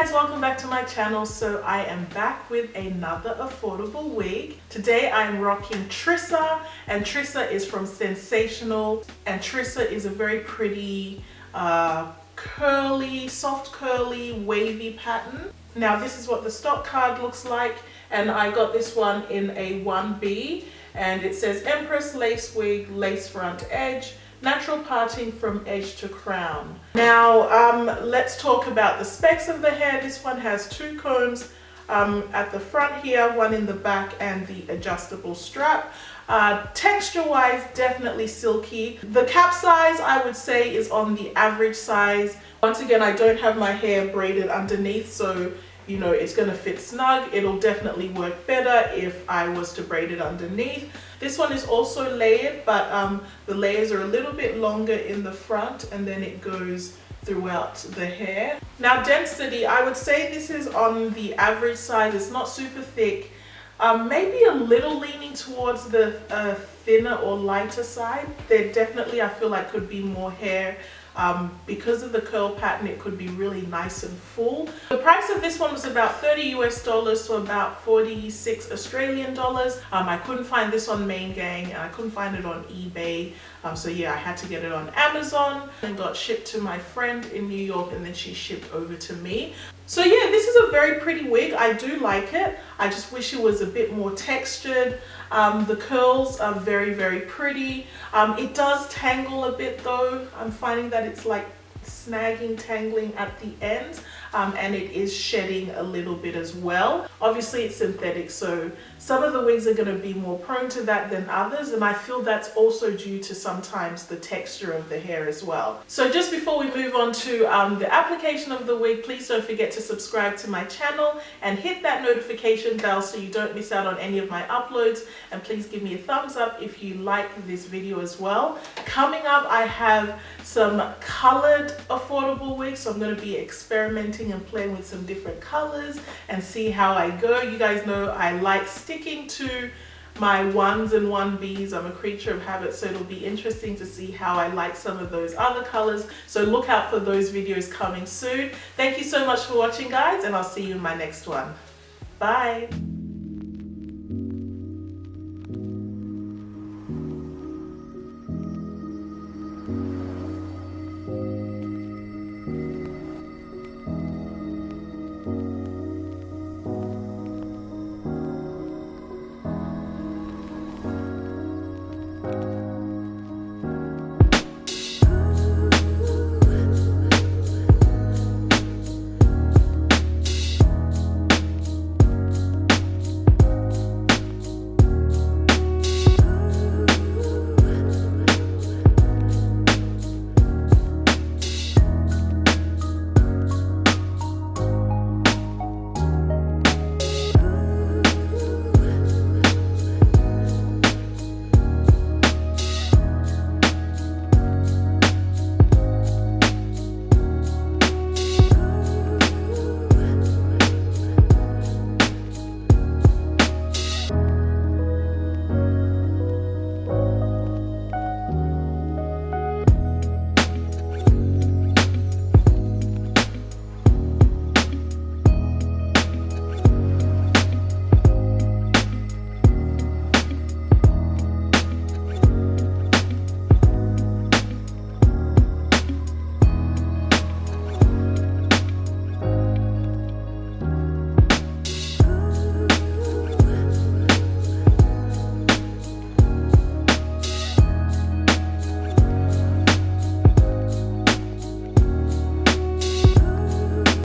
guys, welcome back to my channel. So I am back with another affordable wig. Today I'm rocking Trissa, and Trissa is from Sensationnel, and Trissa is a very pretty curly, soft curly, wavy pattern. Now this is what the stock card looks like, and I got this one in a 1B, and it says Empress lace wig, lace front edge, natural parting from edge to crown. Now let's talk about the specs of the hair. This one has two combs at the front here, one in the back, and the adjustable strap. Texture wise, definitely silky. The cap size I would say is on the average size. Once again, I don't have my hair braided underneath, so you know it's going to fit snug. It'll definitely work better if I was to braid it underneath. This one is also layered, but the layers are a little bit longer in the front, and then it goes throughout the hair. Now density, I would say this is on the average size. It's not super thick, maybe a little leaning towards the thinner or lighter side. There definitely, I feel like, could be more hair. Because of the curl pattern, it could be really nice and full. The price of this one was about $30 US, so about 46 Australian dollars. I couldn't find this on Main Gang, and I couldn't find it on eBay. So yeah, I had to get it on Amazon and got shipped to my friend in New York, and then she shipped over to me. So yeah, this is a very pretty wig. I do like it. I just wish it was a bit more textured. The curls are very, very pretty. It does tangle a bit though. I'm finding that it's like snagging, tangling at the ends, and it is shedding a little bit as well. Obviously it's synthetic, so some of the wigs are going to be more prone to that than others, and I feel that's also due to sometimes the texture of the hair as well. So just before we move on to the application of the wig, please don't forget to subscribe to my channel and hit that notification bell so you don't miss out on any of my uploads, and please give me a thumbs up if you like this video as well. Coming up, I have some colored affordable wigs, so I'm going to be experimenting and playing with some different colors and see how I go. You guys know I like sticking to my 1s and 1Bs. I'm a creature of habit, so it'll be interesting to see how I like some of those other colors. So look out for those videos coming soon. Thank you so much for watching, guys, and I'll see you in my next one. Bye.